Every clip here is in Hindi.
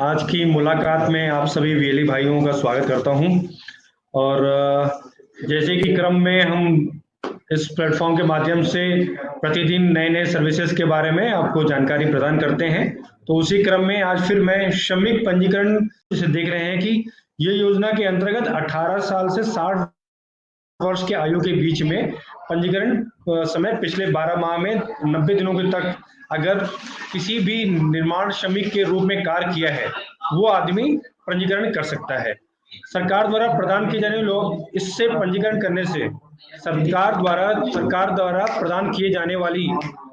आज की मुलाकात में आप सभी वीएलई भाइयों का स्वागत करता हूं। और जैसे कि क्रम में हम इस प्लेटफॉर्म के माध्यम से प्रतिदिन नए नए सर्विसेज के बारे में आपको जानकारी प्रदान करते हैं। तो उसी क्रम में आज फिर मैं श्रमिक पंजीकरण से देख रहे हैं कि ये योजना के अंतर्गत 18 साल से 60 वर्ष के आयु के बीच में पंजीकरण समय पिछले 12 माह में 90 दिनों के तक अगर किसी भी निर्माण श्रमिक के रूप में कार्य किया है वो आदमी पंजीकरण कर सकता है। सरकार द्वारा प्रदान किए जाने लोग इससे पंजीकरण करने से सरकार द्वारा प्रदान किए जाने वाली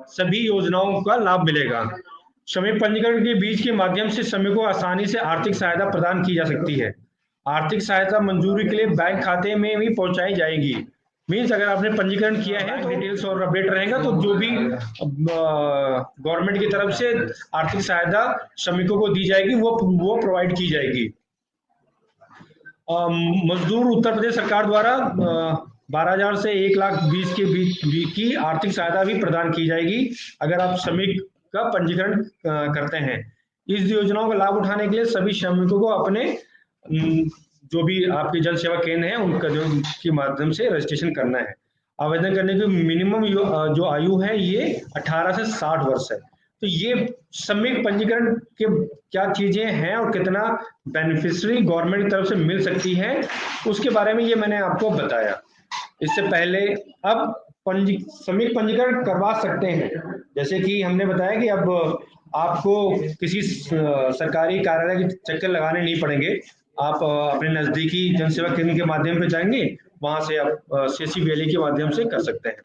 सभी योजनाओं का लाभ मिलेगा। श्रमिक पंजीकरण के बीच के माध्यम से श्रमिकों को आसानी से आर्थिक सहायता प्रदान की जा सकती है। आर्थिक सहायता मंजूरी के लिए बैंक खाते में भी पहुंचाई जाएगी। मीन्स अगर आपने पंजीकरण किया है तो डिटेल्स और अपडेट रहेगा तो जो भी गवर्नमेंट की तरफ से आर्थिक सहायता श्रमिकों को दी जाएगी वो प्रोवाइड की जाएगी। मजदूर उत्तर प्रदेश सरकार द्वारा 12,000 से 1,20,000 के बीच की आर्थिक सहायता भी प्रदान की जाएगी अगर आप श्रमिक का पंजीकरण करते हैं। इस योजनाओं का लाभ उठाने के लिए सभी श्रमिकों को अपने जो भी आपके जन सेवा केंद्र हैं उनका के माध्यम से रजिस्ट्रेशन करना है। आवेदन करने की मिनिमम जो आयु है ये 18 से 60 वर्ष है। तो ये श्रमिक पंजीकरण के क्या चीजें हैं और कितना बेनिफिशियरी गवर्नमेंट की तरफ से मिल सकती है उसके बारे में ये मैंने आपको बताया। इससे पहले अब श्रमिक पंजीकरण करवा सकते हैं, जैसे कि हमने बताया कि अब आपको किसी सरकारी कार्यालय के चक्कर लगाने नहीं पड़ेंगे। आप अपने नजदीकी जन सेवा केंद्र के माध्यम पे जाएंगे, वहां से आप सीएससी वीएलई के माध्यम से कर सकते हैं।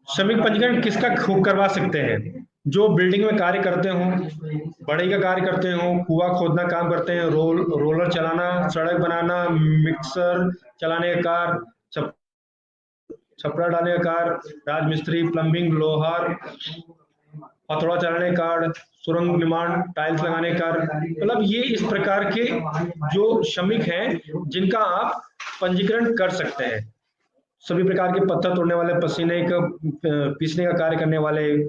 श्रमिक पंजीकरण किसका करवा सकते हैं? जो बिल्डिंग में कार्य करते हों, बढ़ई का कार्य करते हों, कुआं खोदना काम करते हैं, रोलर चलाना, सड़क बनाना, मिक्सर चलाने का कार्य, छपरा डालने का कार्य, राजमिस्त्री, प्लम्बिंग, लोहार, हथौड़ा चलाने का कार्य, सुरंग निर्माण, टाइल्स लगाने का कार्य, मतलब ये इस प्रकार के जो श्रमिक हैं जिनका आप पंजीकरण कर सकते हैं। सभी प्रकार के पत्थर तोड़ने वाले, पसीने का पीसने का कार्य करने वाले,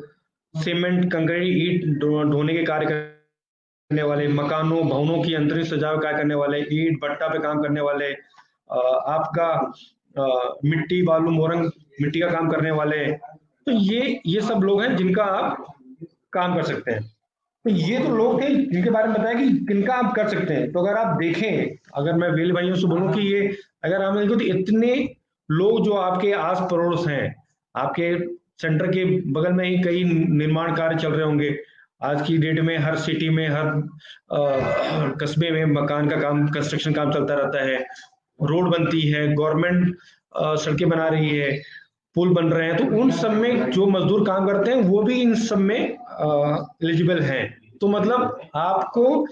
सीमेंट, कंक्रीट, ईंट ढोने के कार्य करने वाले, मकानों भवनों की अंतरिक्ष सजावट कार्य करने वाले, ईंट भट्टा पे काम करने वाले, आपका मिट्टी बालू मोरंग मिट्टी का काम करने वाले, तो ये सब लोग हैं जिनका आप काम कर सकते हैं। तो ये तो लोग थे जिनके बारे में बताया कि किनका आप कर सकते हैं। तो अगर आप देखें, अगर मैं वेल भाइयों से बोलूं कि ये अगर आप देखो तो इतने लोग जो आपके आस पड़ोस हैं, आपके सेंटर के बगल में ही कई निर्माण कार्य चल रहे होंगे। आज की डेट में हर सिटी में, हर कस्बे में मकान का काम, कंस्ट्रक्शन काम चलता रहता है, रोड बनती है, गवर्नमेंट सड़कें बना रही है, पुल बन रहे हैं। तो उन सब में जो मजदूर काम करते हैं वो भी इन सब में एलिजिबल हैं। तो मतलब आपको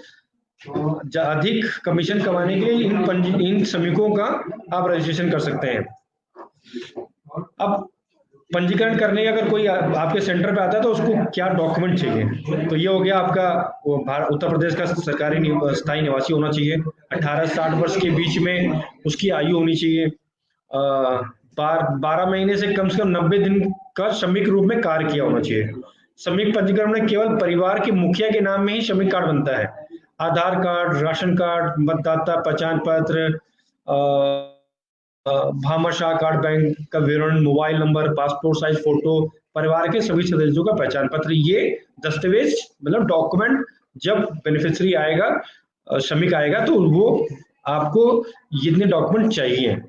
अधिक कमीशन कमाने के लिए इन श्रमिकों का आप रजिस्ट्रेशन कर सकते हैं। अब पंजीकरण करने का अगर कोई आपके सेंटर पे आता है तो उसको क्या डॉक्यूमेंट चाहिए? तो ये हो गया आपका उत्तर प्रदेश का सरकारी स्थायी निवासी होना चाहिए, 18 से 60 वर्ष के बीच में उसकी आयु होनी चाहिए, 12 महीने से कम 90 दिन का श्रमिक रूप में कार्य किया होना चाहिए। श्रमिक पंजीकरण में केवल परिवार के मुखिया के नाम में ही श्रमिक कार्ड बनता है। आधार कार्ड, राशन कार्ड, मतदाता पहचान पत्र, भामाशाह कार्ड, बैंक का विवरण, mobile number, passport size photo, परिवार के सभी सदस्यों का पहचान पत्र, ये दस्तावेज मतलब डॉक्यूमेंट जब बेनिफिशियरी आएगा, श्रमिक आएगा तो वो आपको इतने डॉक्यूमेंट चाहिए।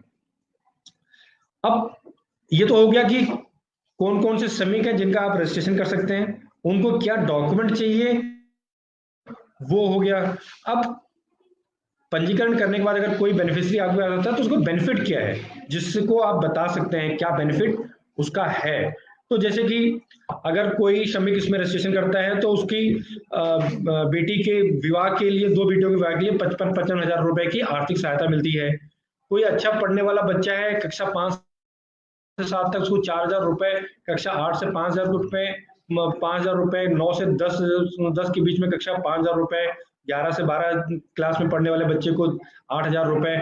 अब ये तो हो गया कि कौन कौन से श्रमिक हैं जिनका आप रजिस्ट्रेशन कर सकते हैं, उनको क्या डॉक्यूमेंट चाहिए, वो हो गया। अब पंजीकरण करने के बाद अगर कोई बेनिफिशियरी आपके पास आता है तो उसको बेनिफिट क्या है जिसको आप बता सकते हैं क्या बेनिफिट उसका है। तो जैसे कि अगर कोई श्रमिक इसमें रजिस्ट्रेशन करता है तो उसकी बेटी के विवाह के लिए, 2 बेटियों के विवाह के लिए 55 हजार रुपए की आर्थिक सहायता मिलती है। कोई अच्छा पढ़ने वाला बच्चा है, कक्षा 5 से 7 तक, उसको 4,000 रुपए, कक्षा 8 से 5,000 रुपए, 5,000 रुपए, 9 से 10 के बीच में कक्षा 5,000 रुपए, 11 से 12 क्लास में पढ़ने वाले बच्चे को 8,000 रुपए,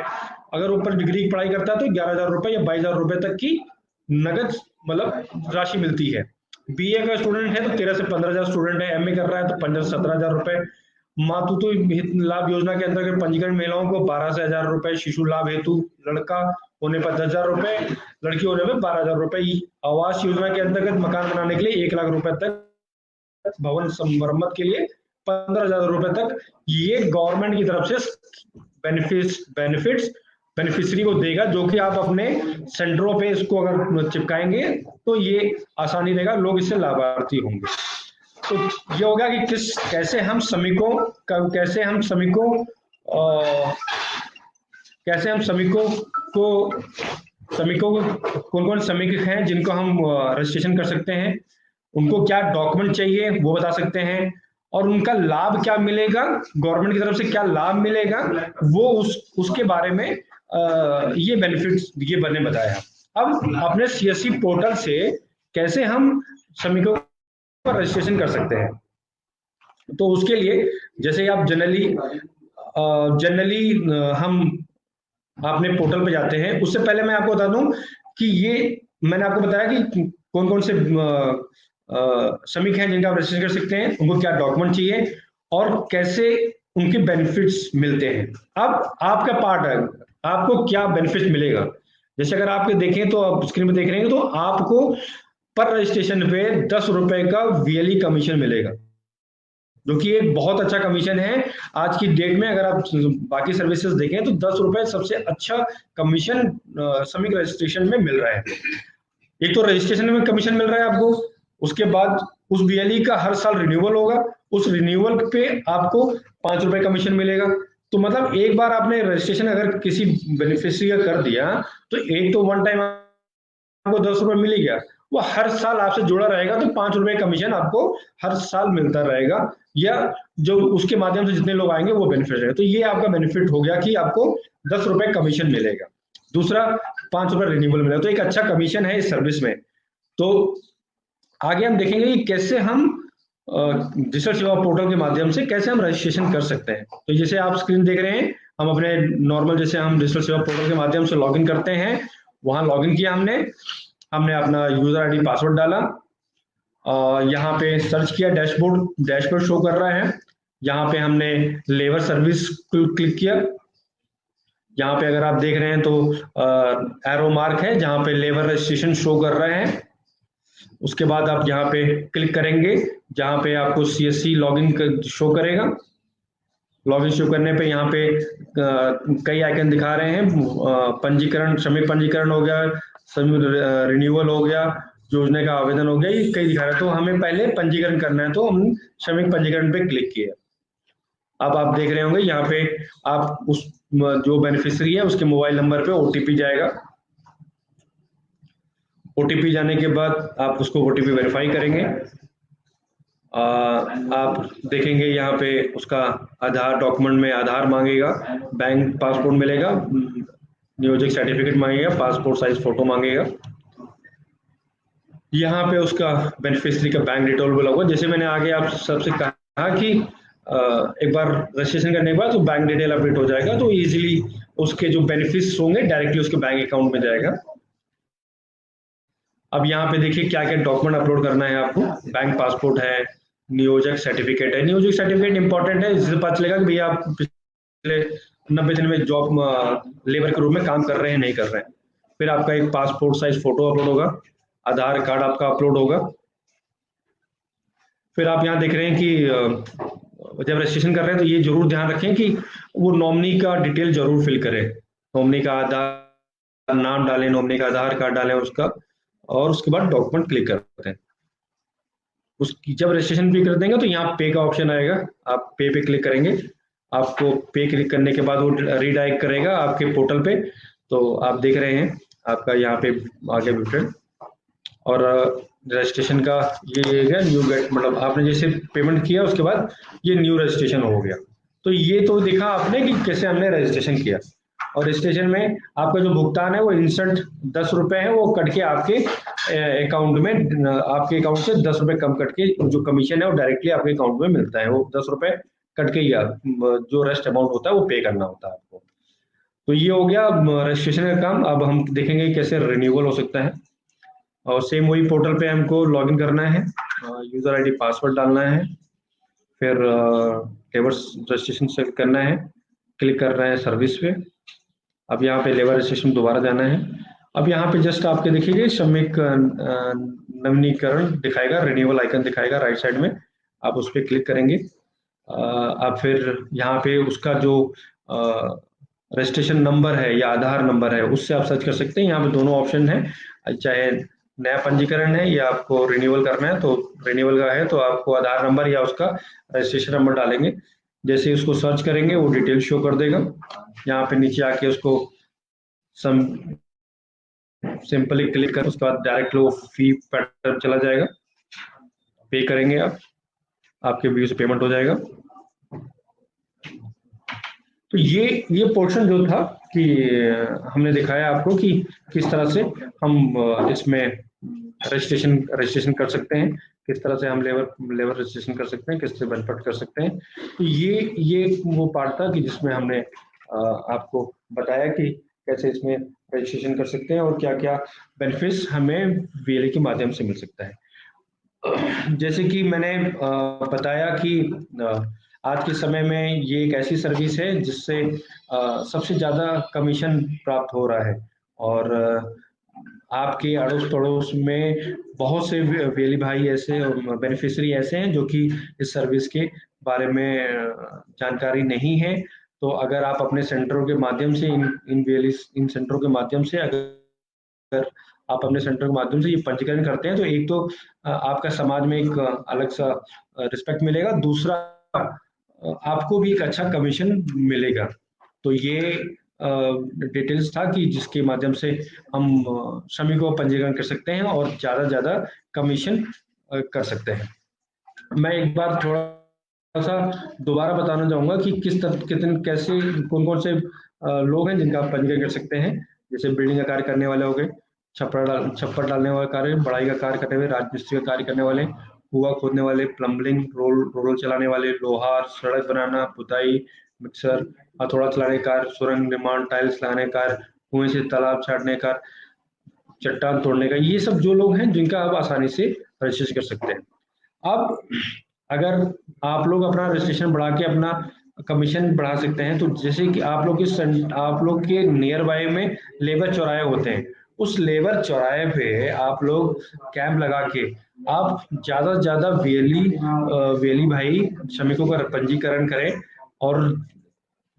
अगर ऊपर डिग्री की पढ़ाई करता है तो 11,000 रुपए या 22,000 रुपए तक की नगद मतलब राशि मिलती है। बीए का स्टूडेंट है तो 13 से 15,000, स्टूडेंट है एमए कर रहा है तो 15 से 17,000 रुपए, मातृत्व हित लाभ योजना के अंतर्गत पंजीकरण महिलाओं को 12 से 1000 रुपए, शिशु लाभ हेतु लड़का होने पर 10,000 रुपए, लड़की होने पर 12,000 रुपए। आवास योजना के अंतर्गत मकान बनाने के लिए 1 लाख रुपए तक, भवन मरम्मत के लिए 15,000 रुपए तक। ये गवर्नमेंट की तरफ से बेनिफिशियरी को देगा, जो कि आप अपने सेंटरों पे इसको अगर चिपकाएंगे तो ये आसानी रहेगा, लोग इससे लाभार्थी होंगे। तो ये होगा कि कैसे हम श्रमिकों कौन कौन श्रमिक हैं जिनको हम रजिस्ट्रेशन कर सकते हैं, उनको क्या डॉक्यूमेंट चाहिए वो बता सकते हैं, और उनका लाभ क्या मिलेगा, गवर्नमेंट की तरफ से क्या लाभ मिलेगा, वो उसके बारे में ये बेनिफिट्स ये बने बताया। अब अपने सीएससी पोर्टल से कैसे हम श्रमिकों का रजिस्ट्रेशन कर सकते हैं, तो उसके लिए जैसे आप जनरली हम अपने पोर्टल पे जाते हैं, उससे पहले मैं आपको बता दूं कि ये मैंने आपको बताया कि कौन कौन से श्रमिक हैं जिनका आप रजिस्ट्रेशन कर सकते हैं, उनको क्या डॉक्यूमेंट चाहिए और कैसे उनके बेनिफिट्स मिलते हैं। अब आपका पार्ट है, आपको क्या बेनिफिट मिलेगा। जैसे अगर आप देखें तो आप स्क्रीन पे देख रहे हैं, तो आपको पर रजिस्ट्रेशन पे 10 रुपए का वीएलई कमीशन मिलेगा, जो कि एक बहुत अच्छा कमीशन है आज की डेट में। अगर आप बाकी सर्विसेज देखें तो 10 रुपए सबसे अच्छा कमीशन श्रमिक रजिस्ट्रेशन में मिल रहा है। एक तो रजिस्ट्रेशन में कमीशन मिल रहा है आपको, उसके बाद उस वीएलई का हर साल रिन्यूअल होगा, उस रिन्यूअल पे आपको 5 रुपए कमीशन मिलेगा। तो मतलब एक बार आपने रजिस्ट्रेशन अगर किसी बेनिफिशियरी का कर दिया तो एक तो वन टाइम आपको 10 रुपए मिल गया, वो हर साल आपसे जुड़ा रहेगा तो 5 रुपए कमीशन आपको हर साल मिलता रहेगा, या जो उसके माध्यम से जितने लोग आएंगे वो बेनिफिट रहेगा। तो ये आपका बेनिफिट हो गया कि आपको 10 रुपए कमीशन मिलेगा। दूसरा 5 रुपए रिन्यूअल मिलेगा, तो एक अच्छा कमीशन है इस सर्विस में। तो आगे हम देखेंगे कि कैसे हम डिजिटल सेवा पोर्टल के माध्यम से कैसे हम रजिस्ट्रेशन कर सकते हैं। तो जैसे आप स्क्रीन देख रहे हैं, हम अपने नॉर्मल जैसे हम डिजिटल सेवा पोर्टल के माध्यम से लॉगिन करते हैं, वहां लॉगिन किया हमने अपना यूजर आईडी पासवर्ड डाला, यहाँ पे सर्च किया, डैशबोर्ड शो कर रहा है। यहाँ पे हमने लेबर सर्विस क्लिक किया, यहाँ पे अगर आप देख रहे हैं तो एरो मार्क है जहाँ पे लेबर रजिस्ट्रेशन शो कर रहा है। उसके बाद आप यहाँ पे क्लिक करेंगे जहाँ पे आपको सीएससी लॉगिन शो करेगा। लॉगिन शो करने पे यहाँ पे कई आइकन दिखा रहे हैं, पंजीकरण, श्रमिक पंजीकरण हो गया, रिन्यूअल हो गया, योजना का आवेदन हो गया, ये कई दिखा रहा है। तो हमें पहले पंजीकरण करना है, तो हम श्रमिक पंजीकरण पे क्लिक किया। अब आप देख रहे होंगे यहाँ पे आप उस जो बेनिफिशियरी है उसके मोबाइल नंबर पे ओटीपी जाएगा। ओटीपी जाने के बाद आप उसको ओटीपी वेरीफाई करेंगे। आप देखेंगे यहाँ पे उसका आधार डॉक्यूमेंट में आधार मांगेगा, बैंक पासपोर्ट मिलेगा, नियोजक सर्टिफिकेट मांगेगा, पासपोर्ट साइज फोटो मांगेगा। यहाँ पे उसका बेनिफिशियरी का बैंक डिटेल बोला होगा। जैसे मैंने आगे आप सबसे कहा कि एक बार रजिस्ट्रेशन करने के बाद तो बैंक डिटेल अपडेट हो जाएगा, तो इजीली उसके जो बेनिफिट्स होंगे डायरेक्टली उसके बैंक अकाउंट में जाएगा। अब यहाँ पे देखिए क्या क्या डॉक्यूमेंट अपलोड करना है आपको। बैंक पासपोर्ट है, नियोजक सर्टिफिकेट है। नियोजक सर्टिफिकेट इंपॉर्टेंट है, इससे पता चलेगा कि भैया आप पिछले 90 दिन में जॉब लेबर के रूप में काम कर रहे हैं नहीं कर रहे हैं। फिर आपका एक पासपोर्ट साइज फोटो अपलोड होगा, आधार कार्ड आपका अपलोड होगा। फिर आप यहाँ देख रहे हैं कि जब रजिस्ट्रेशन कर रहे हैं तो ये जरूर ध्यान रखें कि वो नॉमिनी का डिटेल जरूर फिल करें। नॉमिनी का आधार नाम डालें, नॉमिनी का आधार कार्ड डालें उसका, और उसके बाद डॉक्यूमेंट क्लिक करते हैं। उसकी जब रजिस्ट्रेशन भी कर देंगे तो यहाँ पे का ऑप्शन आएगा, आप पे क्लिक करेंगे। आपको पे क्लिक करने के बाद वो रीडायरेक्ट करेगा आपके पोर्टल पे। तो आप देख रहे हैं आपका यहाँ पे आगे विवरण, और रजिस्ट्रेशन का ये है न्यू गेट, मतलब आपने जैसे पेमेंट किया उसके बाद ये न्यू रजिस्ट्रेशन हो गया। तो ये तो देखा आपने कि कैसे हमने रजिस्ट्रेशन किया, और रजिस्ट्रेशन में आपका जो भुगतान है वो इंस्टेंट 10 रुपए है, वो कट के आपके अकाउंट में, आपके अकाउंट से 10 रुपए कम कट के जो कमीशन है वो डायरेक्टली आपके अकाउंट में मिलता है। वो 10 रुपए कट के ही जो रेस्ट अमाउंट होता है वो पे करना होता है आपको। तो ये हो गया रजिस्ट्रेशन का काम। अब हम देखेंगे कैसे रिन्यूअल हो सकता है, और सेम वही पोर्टल पे हमको लॉगिन करना है, यूजर आईडी पासवर्ड डालना है, फिर लेबर रजिस्ट्रेशन सेलेक्ट करना है, क्लिक कर रहे हैं सर्विस पे। अब यहाँ पे लेबर रजिस्ट्रेशन दोबारा जाना है। अब यहाँ पे जस्ट आपके देखिए श्रमिक नवीनीकरण दिखाएगा, रिन्यूअल आइकन दिखाएगा राइट साइड में, आप उस पर क्लिक करेंगे। आप फिर यहाँ पे उसका जो रजिस्ट्रेशन नंबर है या आधार नंबर है उससे आप सर्च कर सकते हैं। यहाँ पे दोनों ऑप्शन है, चाहे नया पंजीकरण है या आपको रिन्यूअल करना है, तो रिन्यूअल का है तो आपको आधार नंबर या उसका रजिस्ट्रेशन नंबर डालेंगे। जैसे ही उसको सर्च करेंगे वो डिटेल शो कर देगा। यहाँ पे नीचे आके उसको सिंपली क्लिक कर उसके बाद डायरेक्ट वो फी पैटर्न चला जाएगा, पे करेंगे आप, आपके व्यू से पेमेंट हो जाएगा। तो ये पोर्शन जो था कि हमने दिखाया आपको कि किस तरह से हम इसमें रजिस्ट्रेशन कर सकते हैं, किस तरह से हम लेबर रजिस्ट्रेशन कर सकते हैं, किस तरह बेनिफिट कर सकते हैं। तो ये वो पार्ट था कि जिसमें हमने आपको बताया कि कैसे इसमें रजिस्ट्रेशन कर सकते हैं और क्या क्या बेनिफिट्स हमें वीएलए के माध्यम से मिल सकता है। जैसे कि मैंने बताया कि आज के समय में ये एक ऐसी सर्विस है जिससे सबसे ज़्यादा कमीशन प्राप्त हो रहा है, और आपके अड़ोस पड़ोस में बहुत से वेली भाई ऐसे बेनिफिशियरी ऐसे हैं जो कि इस सर्विस के बारे में जानकारी नहीं है। तो अगर आप अपने सेंटरों के माध्यम से इन सेंटरों के माध्यम से अगर आप अपने सेंटर के माध्यम से ये पंजीकरण करते हैं तो एक तो आपका समाज में एक अलग सा रिस्पेक्ट मिलेगा, दूसरा आपको भी एक अच्छा कमीशन मिलेगा। तो ये डिटेल्स था कि जिसके माध्यम से हम श्रमिकों का पंजीकरण कर सकते हैं और ज़्यादा से ज़्यादा कमीशन कर सकते हैं। मैं एक बार थोड़ा सा दोबारा बताना चाहूँगा कि कितने कैसे कौन कौन से लोग हैं जिनका आप पंजीकरण कर सकते हैं। जैसे बिल्डिंग का कार्य करने वाले हो गए, छप्पर डालने वाले कार्य, बढ़ाई का कार्य करने वाले, राजमिस्त्री का कार्य करने वाले, कुआं खोदने वाले, प्लम्बिंग, रोल चलाने वाले, लोहार, सड़क बनाना, पुताई, मिक्सर, हथौड़ा चलाने का कार्य, सुरंग निर्माण, टाइल्स लगाने का कार्य, कुएं से तालाब छाटने का, चट्टान तोड़ने का, ये सब जो लोग हैं जिनका आप आसानी से रजिस्ट्रेशन कर सकते हैं। अब अगर आप लोग अपना रजिस्ट्रेशन बढ़ा के अपना कमीशन बढ़ा सकते हैं, तो जैसे कि आप लोग के नियर बाय में लेबर चौराहे होते हैं, उस लेबर चौराहे पे आप लोग कैंप लगा के आप ज्यादा से ज्यादा वेली भाई श्रमिकों का पंजीकरण करें, और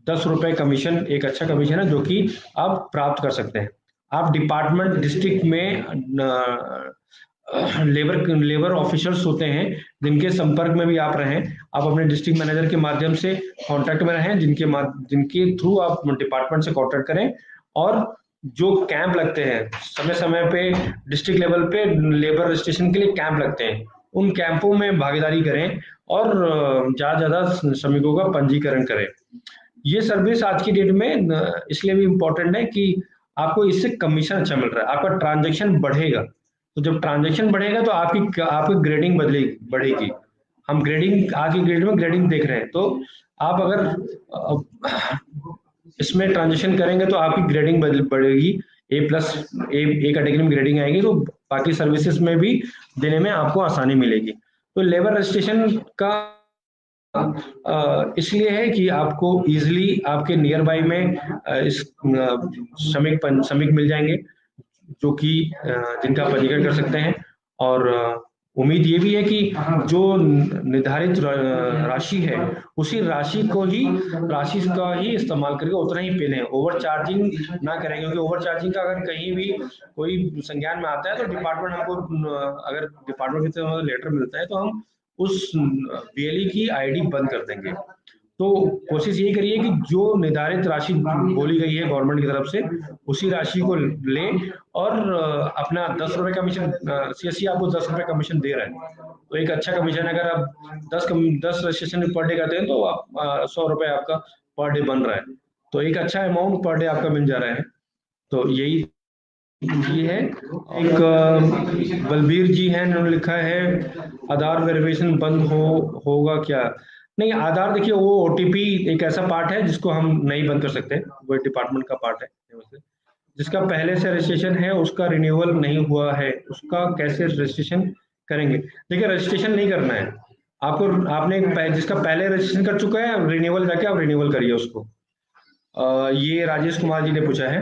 10 रुपए कमीशन एक अच्छा कमीशन है जो कि आप प्राप्त कर सकते हैं। आप डिपार्टमेंट डिस्ट्रिक्ट में लेबर ऑफिसर्स होते हैं जिनके संपर्क में भी आप रहें, आप अपने डिस्ट्रिक्ट मैनेजर के माध्यम से कांटेक्ट में रहें, जिनके थ्रू आप डिपार्टमेंट से कांटेक्ट करें, और जो कैंप लगते हैं समय समय पे डिस्ट्रिक्ट लेवल पे लेबर रजिस्ट्रेशन के लिए कैंप लगते हैं, उन कैंपों में भागीदारी करें और ज़्यादा ज़्यादा श्रमिकों का पंजीकरण करें। ये सर्विस आज की डेट में इसलिए भी इम्पोर्टेंट है कि आपको इससे कमीशन अच्छा मिल रहा है, आपका ट्रांजैक्शन बढ़ेगा। तो जब ट्रांजैक्शन बढ़ेगा तो आपकी ग्रेडिंग बढ़ेगी। हम ग्रेडिंग आज की ग्रेड में ग्रेडिंग देख रहे हैं, तो आप अगर इसमें ट्रांजैक्शन करेंगे तो आपकी ग्रेडिंग बढ़ेगी, A+ ए कैटेगरी में ग्रेडिंग आएगी, तो बाकी सर्विसेज में भी देने में आपको आसानी मिलेगी। तो लेबर रजिस्ट्रेशन का इसलिए है कि आपको इजीली आपके नियर बाय में इस श्रमिक मिल जाएंगे जो कि जिनका पंजीकरण कर सकते हैं। और उम्मीद ये भी है कि जो निर्धारित राशि है उसी राशि का ही इस्तेमाल करके उतना ही पे लें, ओवर चार्जिंग ना करें, क्योंकि ओवर चार्जिंग का अगर कहीं भी कोई संज्ञान में आता है तो डिपार्टमेंट हमको अगर डिपार्टमेंट की तरफ से लेटर मिलता है तो हम उस बीएलई की आईडी बंद कर देंगे। तो कोशिश यही करिए कि जो निर्धारित राशि बोली गई है गवर्नमेंट की तरफ से उसी राशि को लें, और अपना 10 रुपए कमीशन, सीएससी आपको 10 रुपए कमीशन दे रहा है, तो एक अच्छा कमीशन है। अगर आप 10 रजिस्ट्रेशन पर डे करते हैं तो आप 100 रुपए आपका पर डे बन रहा है, तो एक अच्छा अमाउंट पर डे आपका मिल जा रहा है। तो यही ये है। एक बलबीर जी हैं, उन्होंने लिखा है आधार वेरिफिकेशन बंद होगा क्या? नहीं, आधार देखिए वो ओटीपी एक ऐसा पार्ट है जिसको हम नहीं बंद कर सकते, वो डिपार्टमेंट का पार्ट है। जिसका पहले से रजिस्ट्रेशन है उसका रिन्यूअल नहीं हुआ है, उसका कैसे रजिस्ट्रेशन करेंगे? देखिए रजिस्ट्रेशन नहीं करना है, आपको आपने जिसका पहले रजिस्ट्रेशन कर चुका है, रिन्यूअल जाके आप रिन्यूअल करिए उसको। ये राजेश कुमार जी ने पूछा है।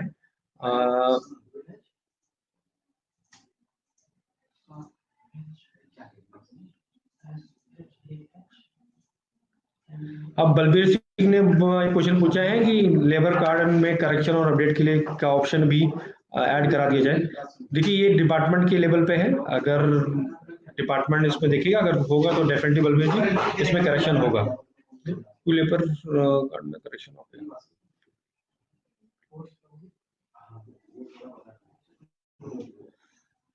अब बलबीर सिंह ने क्वेश्चन पूछा है कि लेबर कार्ड में करेक्शन और अपडेट के लिए का ऑप्शन भी ऐड करा दिया जाए। देखिए ये डिपार्टमेंट के लेवल पे है, अगर डिपार्टमेंट इसमें देखिएगा, अगर होगा तो डेफिनेटली बलबीर जी इसमें करेक्शन होगा। लेबर कार्ड में करेक्शन होगा।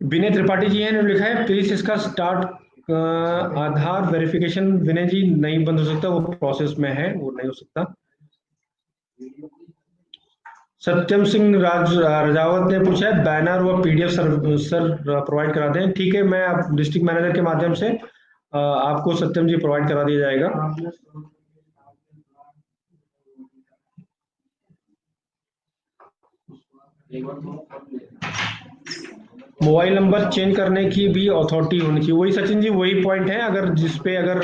विनय त्रिपाठी जी ने लिखा है प्लीज इसका स्टार्ट आधार वेरिफिकेशन। विनय जी नहीं बंद हो सकता, वो प्रोसेस में है, वो नहीं हो सकता। सत्यम सिंह राजावत ने पूछा है बैनर व पीडीएफ सर प्रोवाइड कराते हैं। ठीक है, मैं आप डिस्ट्रिक्ट मैनेजर के माध्यम से आपको सत्यम जी प्रोवाइड करा दिया जाएगा। मोबाइल नंबर चेंज करने की भी अथॉरिटी होनी चाहिए। वही सचिन जी, वही पॉइंट है। अगर जिसपे अगर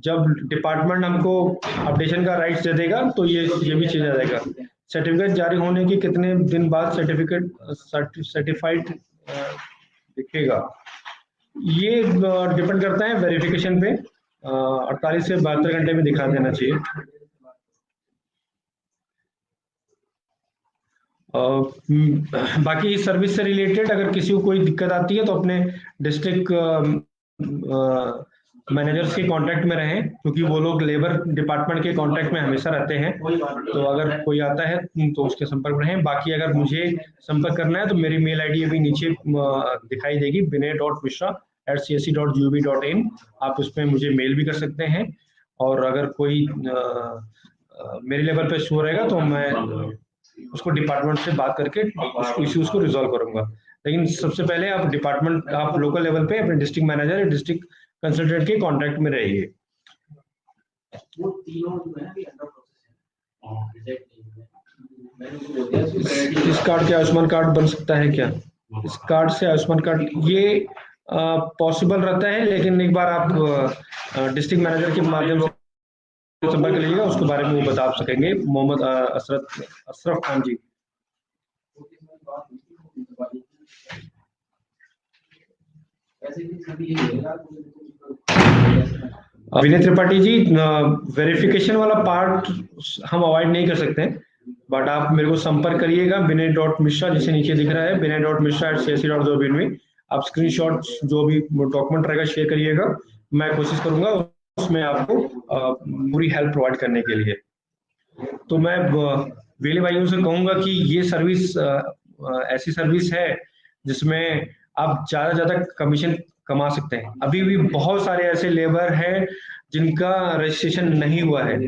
जब डिपार्टमेंट हमको अपडेशन का राइट्स दे देगा तो ये भी चेंज आ जाएगा। सर्टिफिकेट जारी होने के कितने दिन बाद सर्टिफाइड दिखेगा? ये डिपेंड करता है वेरिफिकेशन पे। 48 से 72 घंटे में दिखा देना चाहिए। बाकी इस सर्विस से रिलेटेड अगर किसी को कोई दिक्कत आती है तो अपने डिस्ट्रिक्ट मैनेजर्स के कांटेक्ट में रहें, क्योंकि वो लोग लेबर डिपार्टमेंट के कांटेक्ट में हमेशा रहते हैं। तो अगर कोई आता है तो उसके संपर्क में रहें। बाकी अगर मुझे संपर्क करना है तो मेरी मेल आईडी अभी नीचे दिखाई देगी, vinay.mishra@csc.gov.in। आप उसमें मुझे मेल भी कर सकते हैं, और अगर कोई मेरे लेवल पे शो रहेगा तो मैं उसको डिपार्टमेंट से बात करके उसको इश्यूज को रिजॉल्व करूंगा। लेकिन सबसे पहले आप डिपार्टमेंट, आप लोकल लेवल पे अपने डिस्ट्रिक्ट मैनेजर या डिस्ट्रिक्ट कंसल्टेंट के कांटेक्ट में रहिए। वो तीनों जो है अभी अंडर प्रोसेस है। इस कार्ड के आयुष्मान कार्ड बन सकता है क्या? इस कार्ड से आयुष्मान कार्ड ये पॉसिबल रहता है, लेकिन एक बार आप डिस्ट्रिक्ट मैनेजर के माध्यम से संपर्क लीजिएगा, उसके बारे में वो बता सकेंगे। मोहम्मद अशरफ खान जी। विनय त्रिपाठी जी, वेरिफिकेशन वाला पार्ट हम अवॉइड नहीं कर सकते, बट आप मेरे को संपर्क करिएगा vinay.mishra, जिसे नीचे दिख रहा है vinay.mishra@csc.gov.in। आप स्क्रीनशॉट जो भी डॉक्यूमेंट रहेगा शेयर करिएगा, मैं कोशिश करूंगा उसमें आपको पूरी हेल्प प्रोवाइड करने के लिए। तो मैं वेले भाइयों से कहूंगा कि ये सर्विस ऐसी सर्विस है जिसमें आप ज्यादा से ज्यादा कमीशन कमा सकते हैं। अभी भी बहुत सारे ऐसे लेबर हैं जिनका रजिस्ट्रेशन नहीं हुआ है।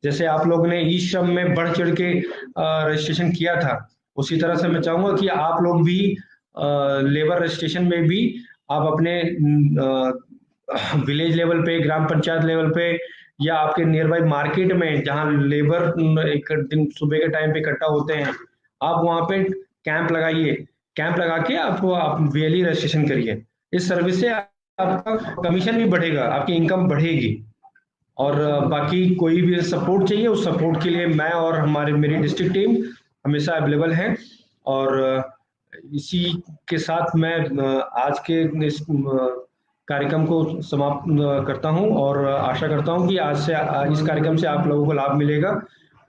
जैसे आप लोग ने ई श्रम में बढ़ चढ़ के रजिस्ट्रेशन किया था, उसी तरह से मैं चाहूंगा कि आप लोग भी लेबर रजिस्ट्रेशन में भी आप अपने विलेज लेवल पे, ग्राम पंचायत लेवल पे, या आपके नियर बाई मार्केट में जहाँ लेबर एक दिन सुबह के टाइम पे इकट्ठा होते हैं, आप वहाँ पे कैंप लगाइए। कैंप लगा के आप वीएलई रजिस्ट्रेशन करिए। इस सर्विस से आपका कमीशन भी बढ़ेगा, आपकी इनकम बढ़ेगी। और बाकी कोई भी सपोर्ट चाहिए, उस सपोर्ट के लिए मैं और मेरी डिस्ट्रिक्ट टीम हमेशा अवेलेबल है। और इसी के साथ मैं आज के इस कार्यक्रम को समाप्त करता हूं, और आशा करता हूं कि आज से इस कार्यक्रम से आप लोगों को लाभ मिलेगा,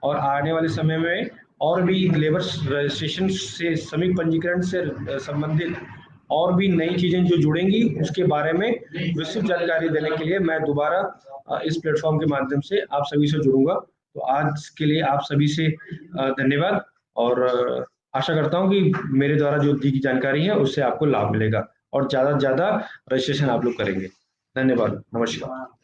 और आने वाले समय में और भी लेबर रजिस्ट्रेशन से, श्रमिक पंजीकरण से संबंधित और भी नई चीजें जो जुड़ेंगी, उसके बारे में विस्तृत जानकारी देने के लिए मैं दोबारा इस प्लेटफॉर्म के माध्यम से आप सभी से जुड़ूंगा। तो आज के लिए आप सभी से धन्यवाद, और आशा करता हूं कि मेरे द्वारा जो दी गई जानकारी है उससे आपको लाभ मिलेगा, और ज्यादा से ज्यादा रजिस्ट्रेशन आप लोग करेंगे। धन्यवाद, नमस्कार।